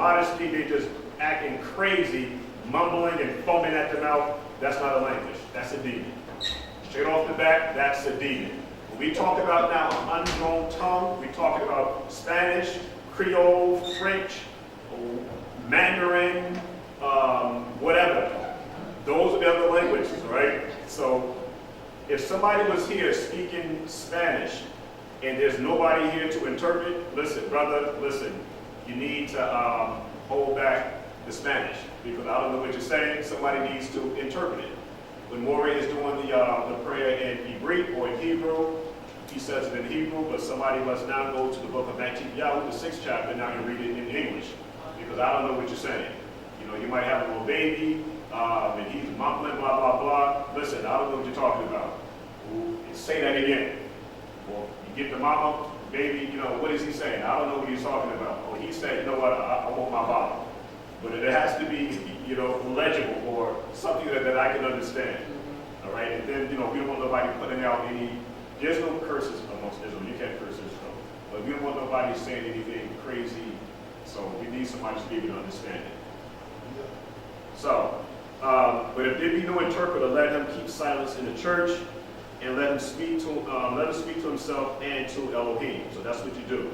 modesty, they just acting crazy, mumbling and foaming at the mouth. That's not a language. That's a demon. Straight off the bat, that's a demon. When we talk about now an unknown tongue, we talking about Spanish, Creole, French, Mandarin, whatever. Those are the other languages, right? So if somebody was here speaking Spanish and there's nobody here to interpret, listen, brother, listen, you need to hold back the Spanish because I don't know what you're saying. Somebody needs to interpret it. When Morey is doing the prayer in brit or in Hebrew, he says it in Hebrew, but somebody must now go to the book of Yahuah, the 6th chapter, now you read it in English because I don't know what you're saying. You know, you might have a little baby, and he's mumbling, blah, blah, blah. Listen, I don't know what you're talking about. Say that again. Well, you get the mama, baby, you know, what is he saying? I don't know what he's talking about. Or he said, you know what, I want my bottle. But it has to be, you know, legible or something that I can understand. All right? And then, you know, we don't want nobody putting out any, there's no curses amongst Israel. You can't curse Israel. But we don't want nobody saying anything crazy. So we need somebody to be able to understand it. So, but if there be no interpreter, let him keep silence in the church, and let him speak to himself and to Elohim. So that's what you do.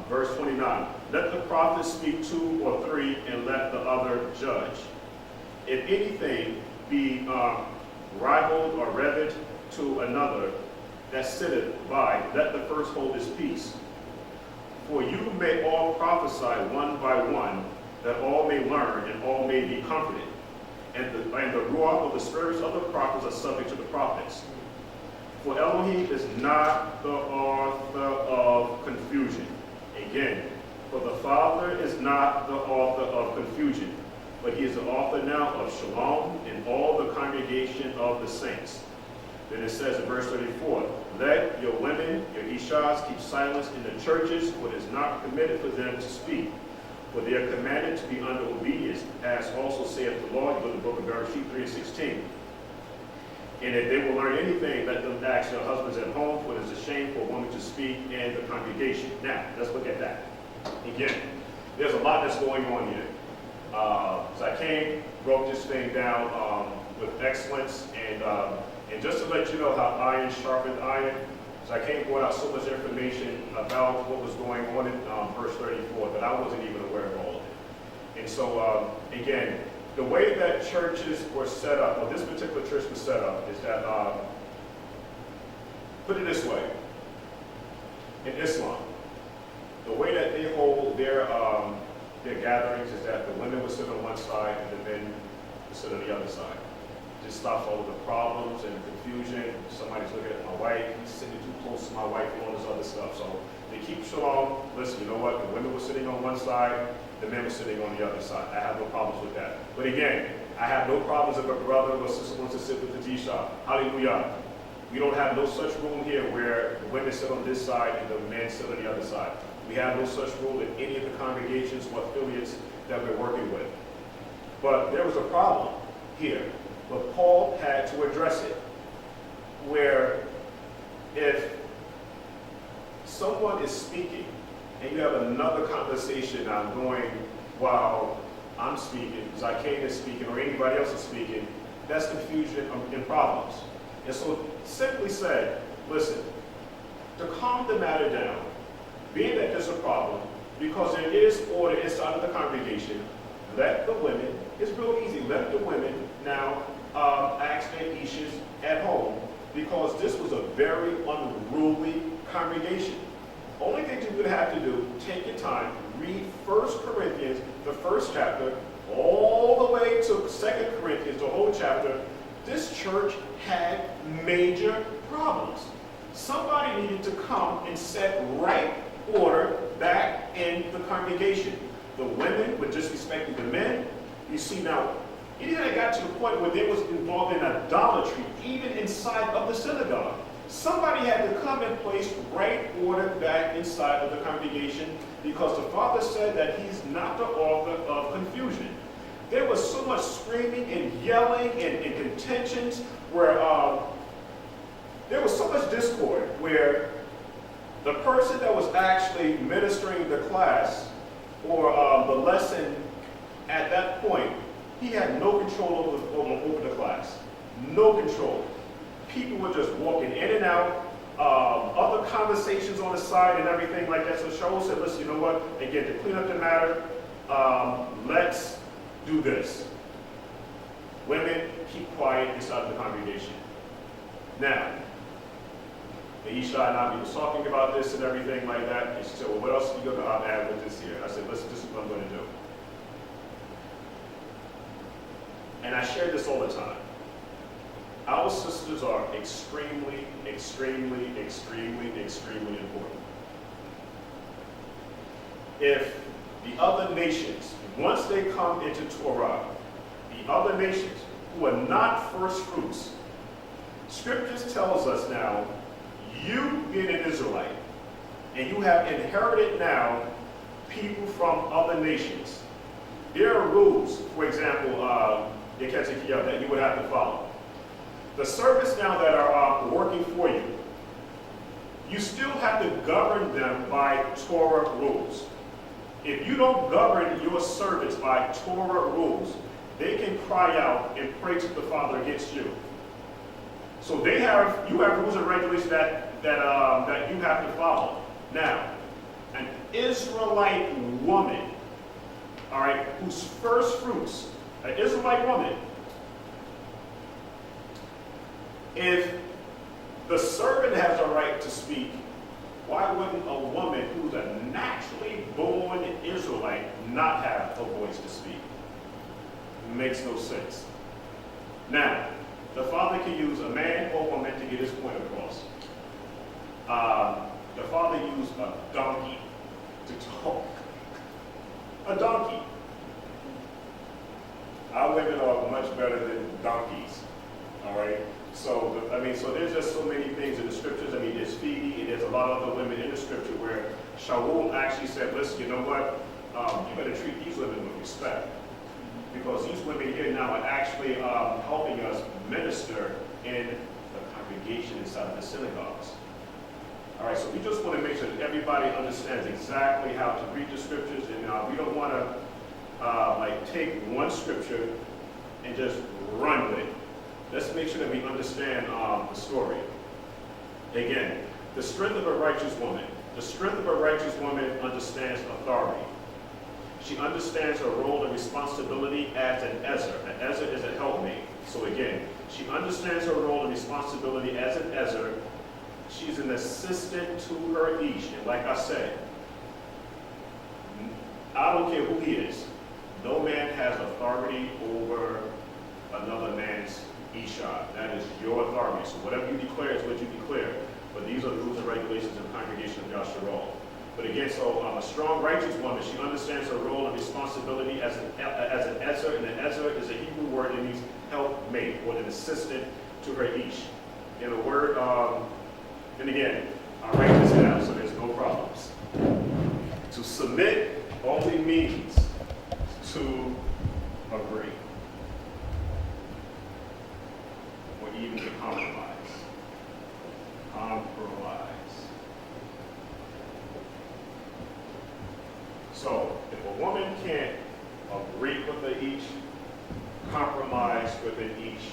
Verse 29. Let the prophets speak 2 or 3, and let the other judge. If anything be rivaled or revered to another that sitteth by, let the first hold his peace. For you may all prophesy one by one, that all may learn and all may be comforted. And the ruach of the spirits of the prophets are subject to the prophets. For Elohim is not the author of confusion. Again, for the Father is not the author of confusion, but he is the author now of shalom in all the congregation of the saints. Then it says in verse 34, let your women, your ishas, keep silence in the churches, for it is not permitted for them to speak. For they are commanded to be under obedience, as also saith the Lord. You go to the book of Bereshit 3:16. And if they will learn anything, let them ask their husbands at home, for it is a shame for a woman to speak in the congregation. Now, let's look at that. Again, there's a lot that's going on here. So I came, broke this thing down with excellence, and just to let you know how iron sharpens iron, so I can't brought out so much information about what was going on in verse 34 that I wasn't even aware of all of it. And so, again, the way that churches were set up, or this particular church was set up, is that, put it this way, in Islam, the way that they hold their gatherings is that the women would sit on one side and the men would sit on the other side. It just stops all of the problems and confusion. Somebody's looking at my wife, he's sitting too close to my wife and all this other stuff. So they keep shalom. Listen, you know what? The women were sitting on one side, the men were sitting on the other side. I have no problems with that. But again, I have no problems if a brother or sister wants to sit with the T-shop. Hallelujah. We don't have no such rule here where the women sit on this side and the men sit on the other side. We have no such rule in any of the congregations or affiliates that we're working with. But there was a problem here, but Paul had to address it, where if someone is speaking and you have another conversation now going while I'm speaking, Zakane is speaking, or anybody else is speaking, that's confusion and problems. And so simply said, listen, to calm the matter down, being that there's a problem, because there is order inside of the congregation, let the women, it's real easy, let the women now ask their issues at home, because this was a very unruly congregation. Only thing you would have to do, take your time, read 1 Corinthians, the 1st chapter, all the way to 2 Corinthians, the whole chapter. This church had major problems. Somebody needed to come and set right order back in the congregation. The women were disrespecting the men. You see now, it even got to the point where they was involved in idolatry, even inside of the synagogue. Somebody had to come and place right order back inside of the congregation, because the Father said that he's not the author of confusion. There was so much screaming and yelling and contentions where there was so much discord where The person that was actually ministering the class or the lesson at that point, he had no control over the class. No control. People were just walking in and out, other conversations on the side and everything like that. So Shaul said, listen, you know what? Again, to clean up the matter, let's do this. Women, keep quiet inside of the congregation. Now, the Yahusha and I was talking about this and everything like that. And she said, well, what else are you going to add with this here? I said, listen, this is what I'm going to do. And I share this all the time. Our sisters are extremely, extremely, extremely, extremely important. If the other nations, once they come into Torah, the other nations who are not first fruits, Scriptures tells us now, you being an Israelite, and you have inherited now people from other nations. There are rules, for example, that you would have to follow. The servants now that are working for you, you still have to govern them by Torah rules. If you don't govern your servants by Torah rules, they can cry out and pray to the Father against you. So you have rules and regulations that you have to follow. Now, an Israelite woman, all right, whose first fruits, an Israelite woman, if the servant has a right to speak, why wouldn't a woman who's a naturally born Israelite not have a voice to speak? It makes no sense. Now, the Father can use a man or woman to get his point across. The Father used a donkey to talk. A donkey. Our women are much better than donkeys. All right? So there's just so many things in the Scriptures. There's Phoebe, and there's a lot of other women in the Scripture where Shaul actually said, listen, you know what? You better treat these women with respect. Because these women here now are actually helping us minister in the congregation inside of the synagogues. All right, so we just want to make sure that everybody understands exactly how to read the Scriptures, and we don't want to take one Scripture and just run with it. Let's make sure that we understand the story. Again, the strength of a righteous woman. The strength of a righteous woman understands authority. She understands her role and responsibility as an Ezra. An Ezra is a helpmate. So again, she understands her role and responsibility as an Ezra. She's an assistant to her Ish. And like I said, I don't care who he is. No man has authority over another man's Isha. That is your authority. So whatever you declare is what you declare. But these are the rules and regulations of the congregation of Yashra'al. But again, so a strong, righteous woman, she understands her role and responsibility as an Ezra, and an Ezra is a Hebrew word that means helpmate or an assistant to her Ish. And the word, and again, I'll write this down so there's no problems. To submit only means to agree. Or even to compromise. Compromise. So, if a woman can't agree with the Ish, compromise with the Ish,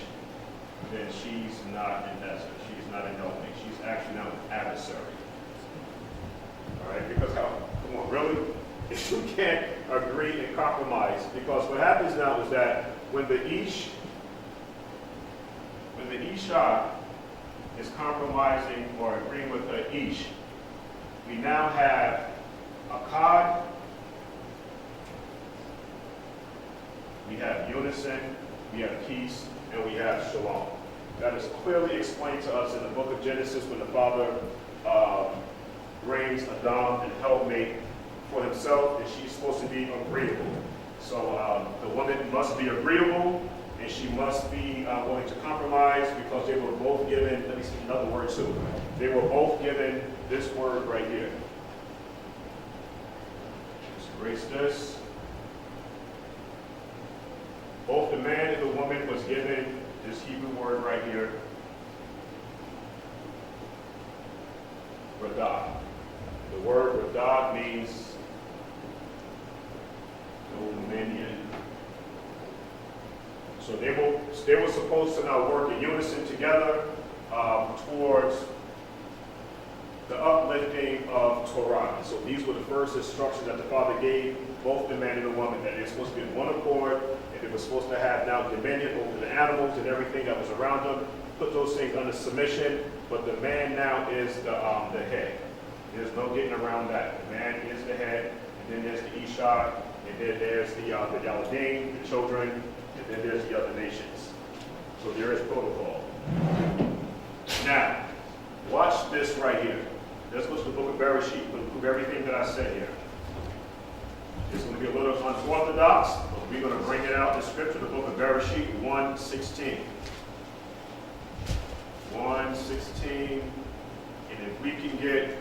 then she's not an Ezra. She's not an helpmate. She's actually not an adversary. All right? Because come on, really? If you can't agree and compromise, because what happens now is that when the Isha is compromising or agreeing with the Ish, we now have Akkad, we have unison, we have peace, and we have shalom. That is clearly explained to us in the book of Genesis when the Father brings Adam and helpmate for himself, and she's supposed to be agreeable. So the woman must be agreeable, and she must be willing to compromise, because they were both given, let me see another word too, they were both given this word right here. Just erase this. Both the man and the woman was given this Hebrew word right here, radah. The word Radah means dominion. So they were supposed to now work in unison together towards the uplifting of Torah. So these were the first instructions that the Father gave both the man and the woman, that they're supposed to be in one accord, and they were supposed to have now dominion over the animals and everything that was around them, put those things under submission, but the man now is the head. There's no getting around that. The man is the head, and then there's the Isha, and then there's the Yaladim, the children, and then there's the other nations. So there is protocol. Now, watch this right here. Let's go to the book of Bereshit. We'll prove everything that I said here. It's going to be a little unorthodox, but we're going to bring it out in Scripture, the book of Bereshit 1:16. 1:16. And if we can get,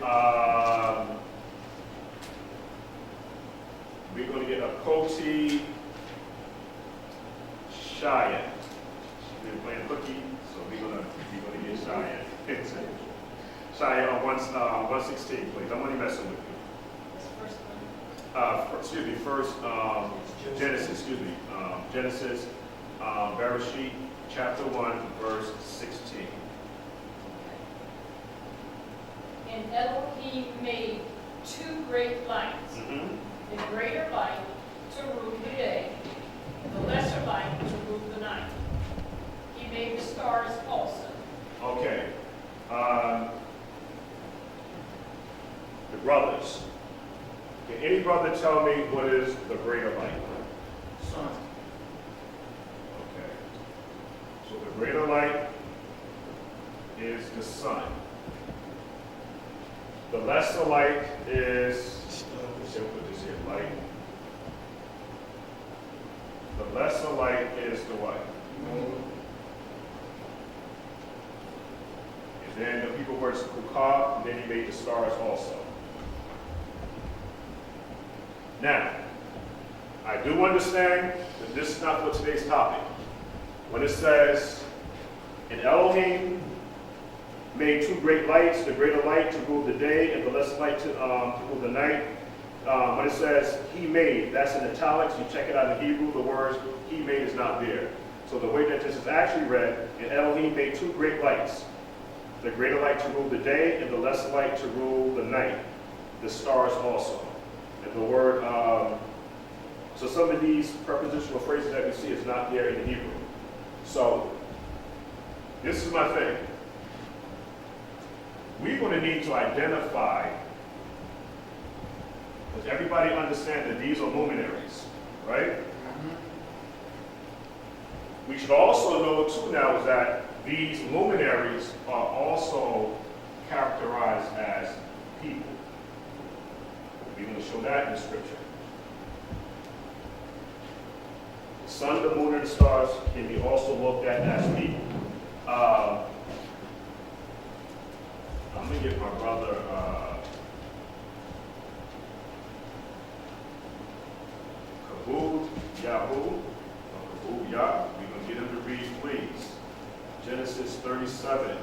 we're going to get a Koti Shaya. We've been playing hooky, so we're going to get Shaya. Shaya on 1:16, please. I'm only messing with you. First Genesis, Genesis, Bereshit, chapter 1, verse 16. And Elohim made two great lights, the greater light to rule the day, and the lesser light to rule the night. He made the stars also. Okay. The brothers. Can any brother tell me what is the greater light? Sun. Okay. So the greater light is the sun. The lesser light is, let's put this here, light. The lesser light is the what? And then the people were Kukah, and then he made the stars also. Now, I do understand that this is not what today's topic. When it says, and Elohim made two great lights, the greater light to rule the day and the lesser light to rule the night. When it says he made, that's in italics. You check it out in Hebrew, the words he made is not there. So the way that this is actually read, and Elohim made two great lights, the greater light to rule the day and the lesser light to rule the night, the stars also. And the word, so some of these prepositional phrases that we see is not there in the Hebrew. So, this is my thing. We're going to need to identify, because everybody understands that these are luminaries, right? We should also know, too, now is that these luminaries are also characterized as people. We're going to show that in the Scripture. The sun, the moon, and the stars can be also looked at as people. I'm going to get my brother Kabul Yahuah, or Kabul Yah. We're going to get him to read, please. Genesis 37,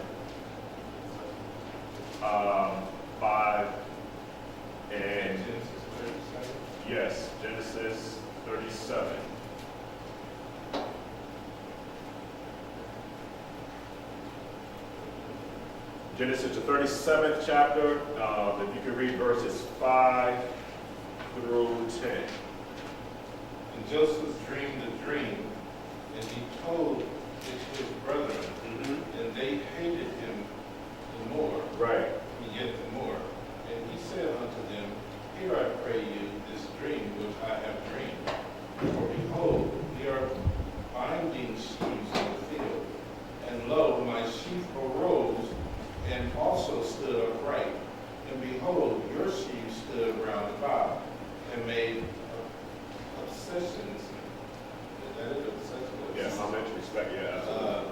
5, and yes, Genesis 37. Genesis, the 37th chapter, if you can read verses 5 through 10. And Joseph dreamed a dream, and he told it to his brethren, and they hated him the more, Right. yet the more. And he said unto them, Hear, I pray you, this dream which I have dreamed. For behold, ye are binding sheaves in the field, and lo, my sheaf arose, and also stood upright. And behold, your sheaves stood round about, and made obsessions. Is that it? Obsessions? Yes, how much respect, yeah.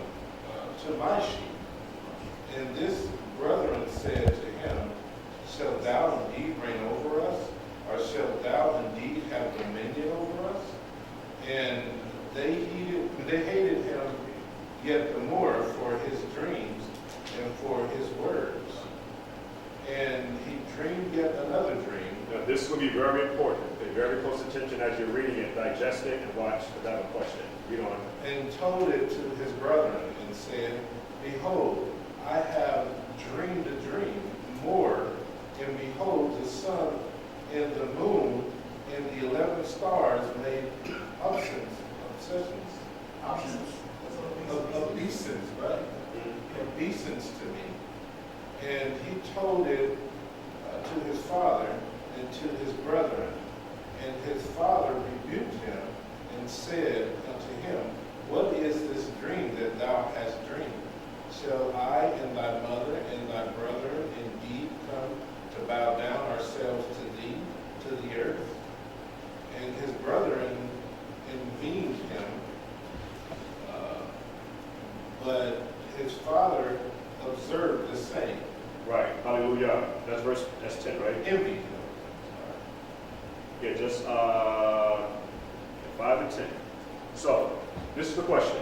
To my sheep. And this brethren said to him, Shalt thou indeed reign over us? Or shalt thou indeed have dominion over us? And they hated him yet the more for his dreams and for his words. And he dreamed yet another very close attention as you're reading it, digest it, and watch without a question. Read on. And told it to his brethren, and said, Behold, I have dreamed a dream more, and behold, the sun and the moon and the 11 stars made obeisance, right? Obeisance to me. And he told it to his father and to his brethren. And his father rebuked him and said unto him, What is this dream that thou hast dreamed? Shall I and thy mother and thy brethren indeed come to bow down ourselves to thee, to the earth? And his brethren envied him, but his father observed the same. Right. Hallelujah. That's 10, right? Envied him. Yeah, just 5 and 10. So, this is the question.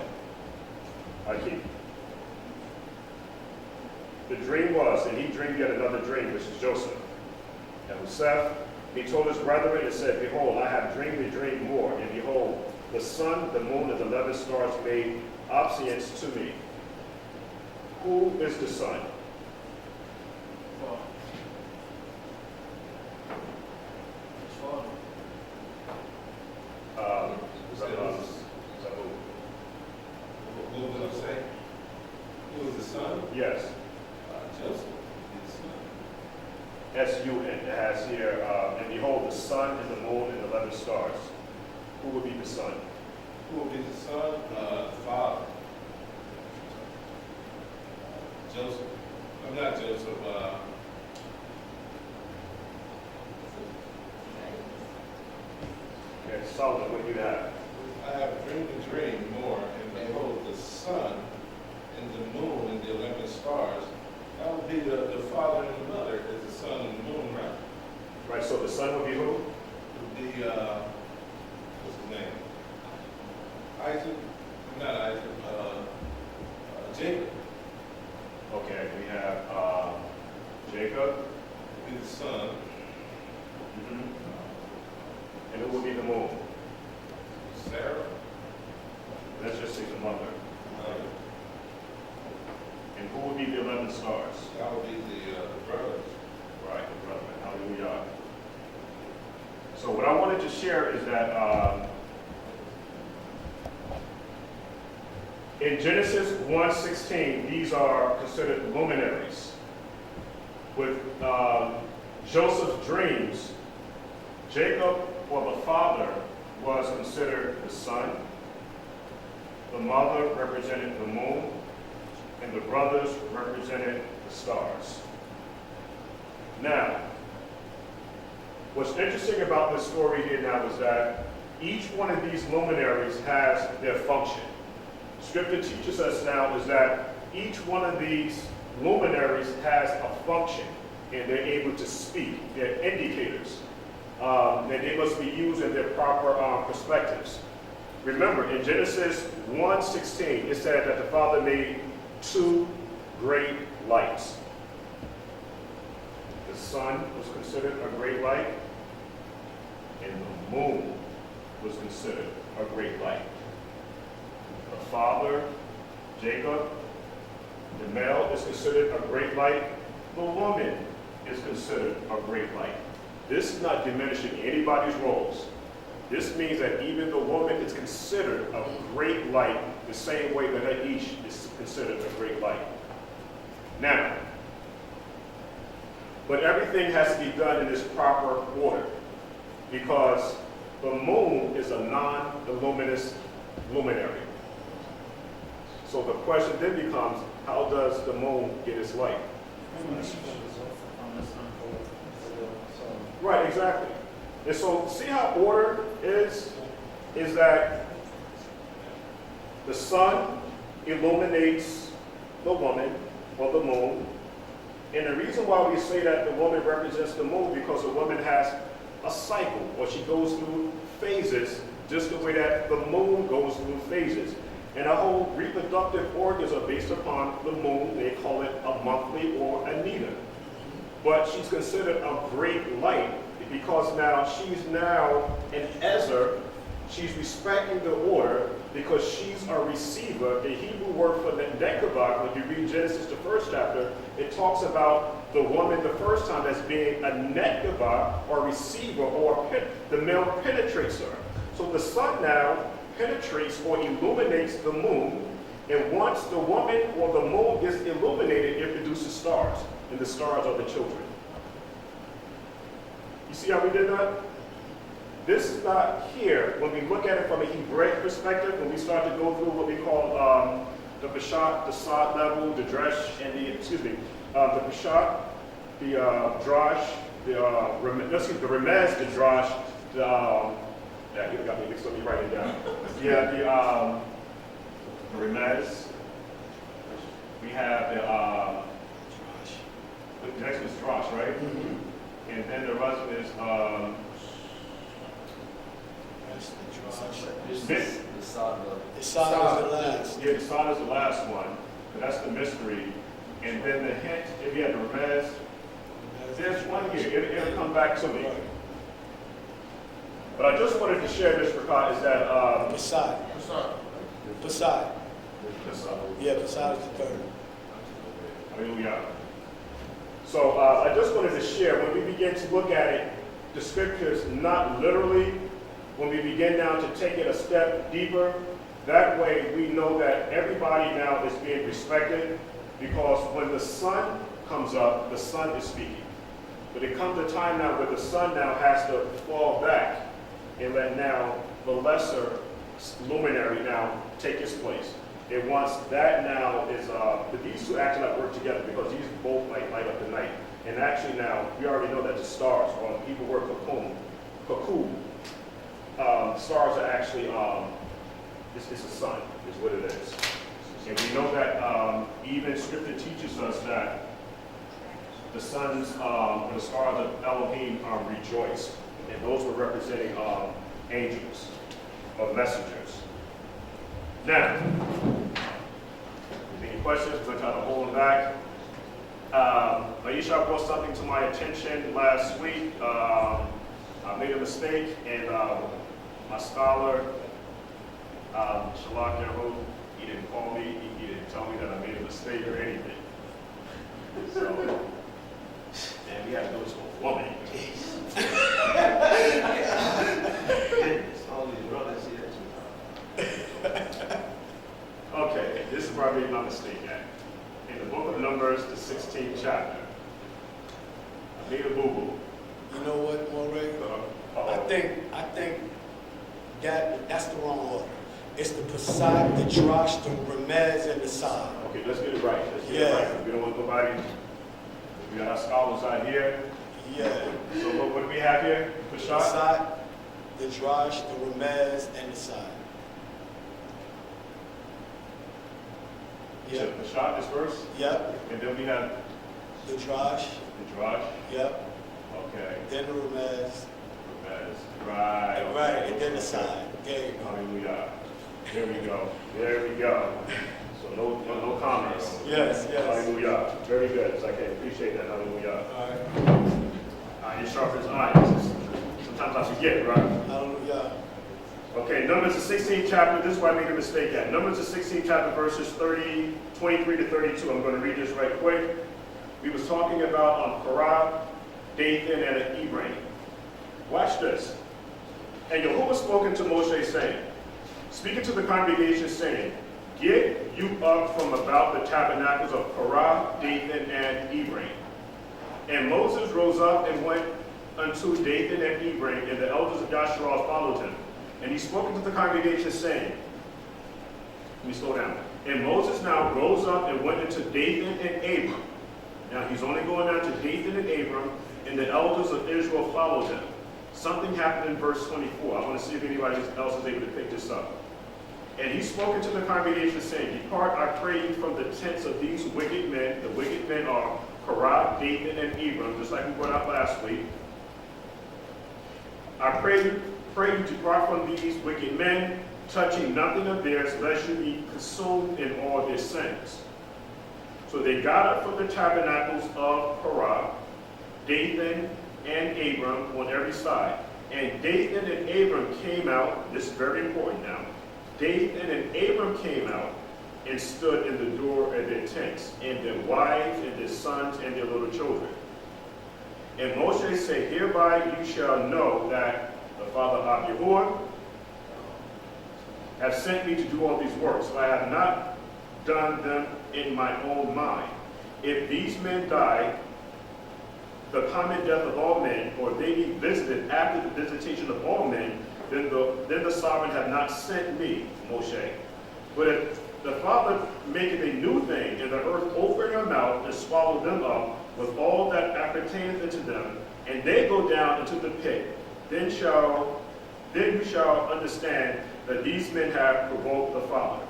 I keep. The dream was, and he dreamed yet another dream, which is Joseph. And Joseph, he told his brethren and said, Behold, I have dreamed a dream more, and behold, the sun, the moon, and the 11 stars made obeisance to me. Who is the sun? What did I say? Who was the son? Yes. Joseph, his son. S-U-N. It has here, and behold, the sun and the moon and the 11 stars. Who would be the son? Who will be the son? The father. Joseph. I'm not Joseph. Okay, Solomon, what do you have? I have dreamed a dream more, and behold, the sun and the moon and the 11 stars. That would be the father and the mother, is the sun and the moon, right? Right, so the son would be who? It would be, what's his name? Isaac? Not Isaac, Jacob. Okay, we have Jacob. Would be the son. And who would be the moon? Sarah. Let's just say the mother. And who would be the 11 stars? That would be the brothers. Right, the brethren. Hallelujah. So what I wanted to share is that in Genesis 1:16, these are considered luminaries. With Joseph's dreams, Jacob, or the father, was considered the sun. The mother represented the moon, and the brothers represented the stars. Now, what's interesting about this story here now is that each one of these luminaries has their function. Scripture teaches us now is that each one of these luminaries has a function, and they're able to speak. They're indicators. And they must be used in their proper perspectives. Remember, in Genesis 1:16, it said that the Father made 2 great lights. The sun was considered a great light, and the moon was considered a great light. The father, Jacob, the male is considered a great light. The woman is considered a great light. This is not diminishing anybody's roles. This means that even the woman is considered a great light the same way that each is considered a great light. Now, but everything has to be done in its proper order, because the moon is a non-luminous luminary. So the question then becomes, how does the moon get its light? Right, exactly. And so see how order is that the sun illuminates the woman or the moon. And the reason why we say that the woman represents the moon, because the woman has a cycle, or she goes through phases just the way that the moon goes through phases. And our whole reproductive organs are based upon the moon. They call it a monthly or a nida. But she's considered a great light because now she's now an Ezra. She's respecting the order because she's a receiver. The Hebrew word for Nekabah, when you read Genesis, the first chapter, it talks about the woman the first time as being a Nekabah, or receiver, or the male penetrates her. So the sun now penetrates or illuminates the moon, and once the woman or the moon is illuminated, it produces stars, and the stars are the children. You see how we did that? This is not here. When we look at it from a Hebraic perspective, when we start to go through what we call the Peshat, the Sod level, the Dresh, and the Peshat, the Drash, the Remez, the Drash, yeah, you got me mixed up, let me write it down. Yeah, the Remez. We have the next is Drash, right? Mm-hmm. And then the rest is The Sod The Sod is the last. Yeah, the Sod is the last one, but that's the mystery. And then the hint, if you had the Remez, there's one here. It'll come back to me. But I just wanted to share this, Rakat, is that Passad. Passad. Yeah, Passad is the third. Hallelujah. So I just wanted to share, when we begin to look at it, the scriptures, not literally, when we begin now to take it a step deeper, that way we know that everybody now is being respected, because when the sun comes up, the sun is speaking. But it comes a time now where the sun now has to fall back and let now the lesser luminary now take its place. And once that now is, but these two actually like work together, because these both like light up the night. And actually now, we already know that the stars, or when people work cocoon, stars are actually, it's a sun, is what it is. And we know that even Scripture teaches us that the sons, the stars of Elohim rejoice. And those were representing angels, or messengers. Now, any questions? Because I try to hold them back. Yahusha brought something to my attention last week. I made a mistake, and my scholar, Shalak Yahuah, he didn't call me. He didn't tell me that I made a mistake or anything. So, man, we had to do this for woman. Okay, this is where I made my mistake at. In the book of Numbers, the 16th chapter, I made a boo-boo. You know what, Moray? I think that's the wrong order. It's the Passad, the Drash, the Remez, and the Sod. Okay, let's get it right. Let's get it right. We don't want nobody. We got our scholars out here. Yeah. So what do we have here? The Peshat? Passad, the Drash, the Remez, and the Sod. Yeah. Peshat is first? Yep. And then we have The Drash. the Drash. Yep. Okay. Then the Remez. Right. Right. And then the Sod. There you go. Hallelujah. There we go. There we go. So no comments. Yes, yes. Hallelujah. Very good. So I can appreciate that. Hallelujah. All right. Iron sharpens iron. Sometimes I forget, right? Hallelujah. Okay, Numbers the 16th chapter. This is where I made a mistake at. Numbers the 16th chapter, verses 23 to 32. I'm going to read this right quick. We was talking about Korah, Dathan, and Ephraim. Watch this. And Yahuah spoken to Moshe, saying, speaking to the congregation, saying, get you up from about the tabernacles of Korah, Dathan, and Ephraim. And Moses rose up and went unto Dathan and Ephraim, and the elders of Yashra'al followed him. And he spoke to the congregation, saying, let me slow down. And Moses now rose up and went into Dathan and Abram. Now he's only going down to Dathan and Abram, and the elders of Israel followed him. Something happened in verse 24. I want to see if anybody else is able to pick this up. And he spoke to the congregation, saying, depart, I pray you, from the tents of these wicked men. The wicked men are Korah, Dathan, and Abram, just like we brought out last week. I pray you depart from these wicked men, touching nothing of theirs, lest you be consumed in all their sins. So they got up from the tabernacles of Korah, Dathan, and Abram on every side. And Dathan and Abram came out, this is very important now, Dathan and Abram came out and stood in the door of their tents, and their wives and their sons and their little children. And Moshe said, hereby you shall know that the father of Yahuah have sent me to do all these works, for I have not done them in my own mind. If these men die the common death of all men, or they be visited after the visitation of all men, then the sovereign have not sent me, Moshe. But if the Father maketh a new thing, and the earth open her mouth and swallow them up with all that appertaineth unto them, and they go down into the pit, then you shall understand that these men have provoked the Father.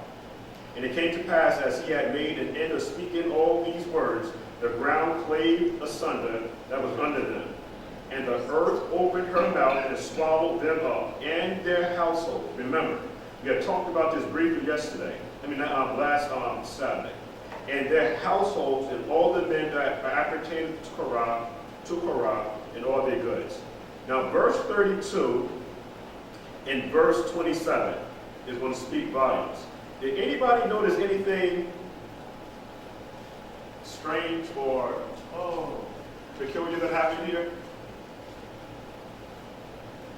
And it came to pass, as he had made an end of speaking all these words, the ground clave asunder that was under them, and the earth opened her mouth and swallowed them up, and their household. Remember, we had talked about this briefly yesterday. Last Saturday. And their households and all the men that appertained to Korah, and all their goods. Now, verse 32 and verse 27 is going to speak volumes. Did anybody notice anything strange or peculiar that happened here?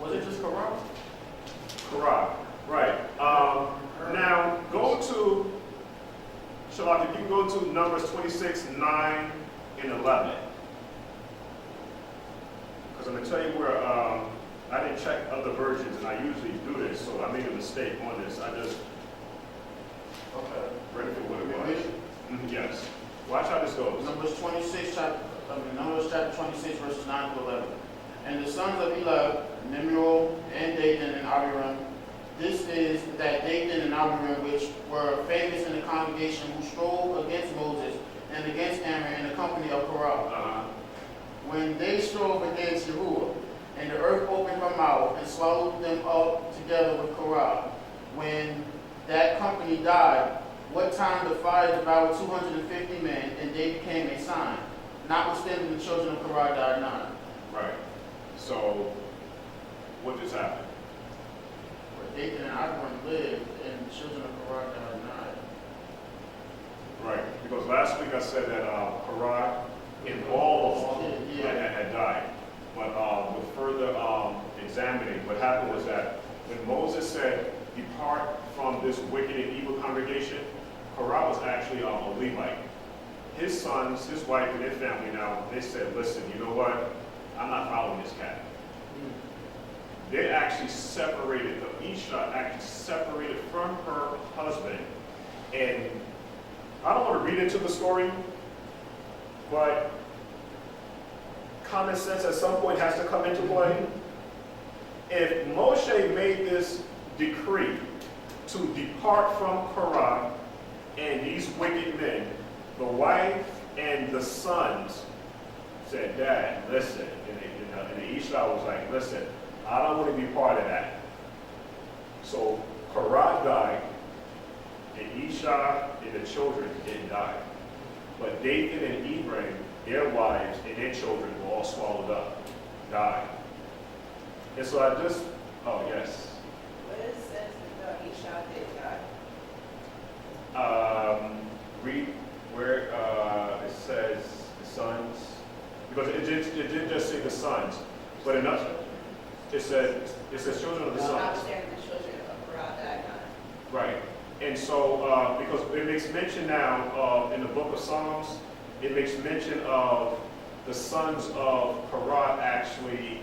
Was it just Korah? Korah, right. Now, go to, Shabbat, if you go to Numbers 26, 9, and 11. Because I'm going to tell you where, I didn't check other versions, and I usually do this, so I made a mistake on this. I just read it for what it was. Yes. Watch how this goes. Numbers chapter 26, verses 9 to 11. And the sons of Eli, Neyhemyah and Dathan and Abiram, this is that Dathan and Abiram, which were famous in the congregation, who strove against Moses and against Aaron in the company of Korah. When they strove against Yahuah, and the earth opened her mouth and swallowed them up together with Korah. When that company died, what time the fire devoured 250 men, and they became a sign. Notwithstanding, the children of Korah died not. Right. So, what just happened? Dathan and Abiram lived, and the children of Korah died not. Right, because last week I said that Korah and all of them had died. But with further examining, what happened was that when Moses said, depart from this wicked and evil congregation, Korah was actually a Levite. His sons, his wife, and their family now, they said, listen, you know what? I'm not following this cat. They actually separated, the Isha actually separated from her husband. And I don't want to read into the story, but common sense at some point has to come into play. If Moshe made this decree to depart from Korah and these wicked men, the wife and the sons said, Dad, listen. And the Isha was like, listen, I don't want to be part of that. So Korah died, and Isha and the children didn't die. But Dathan and Abiram, their wives and their children were all swallowed up, died. And so I just, yes. What is says that Isha did die? Read where it says the sons, because it didn't just say the sons, but enough. It says children of the sons. Notwithstanding the children of Korah died not. Right. And so, because it makes mention now in the book of Psalms, it makes mention of the sons of Korah actually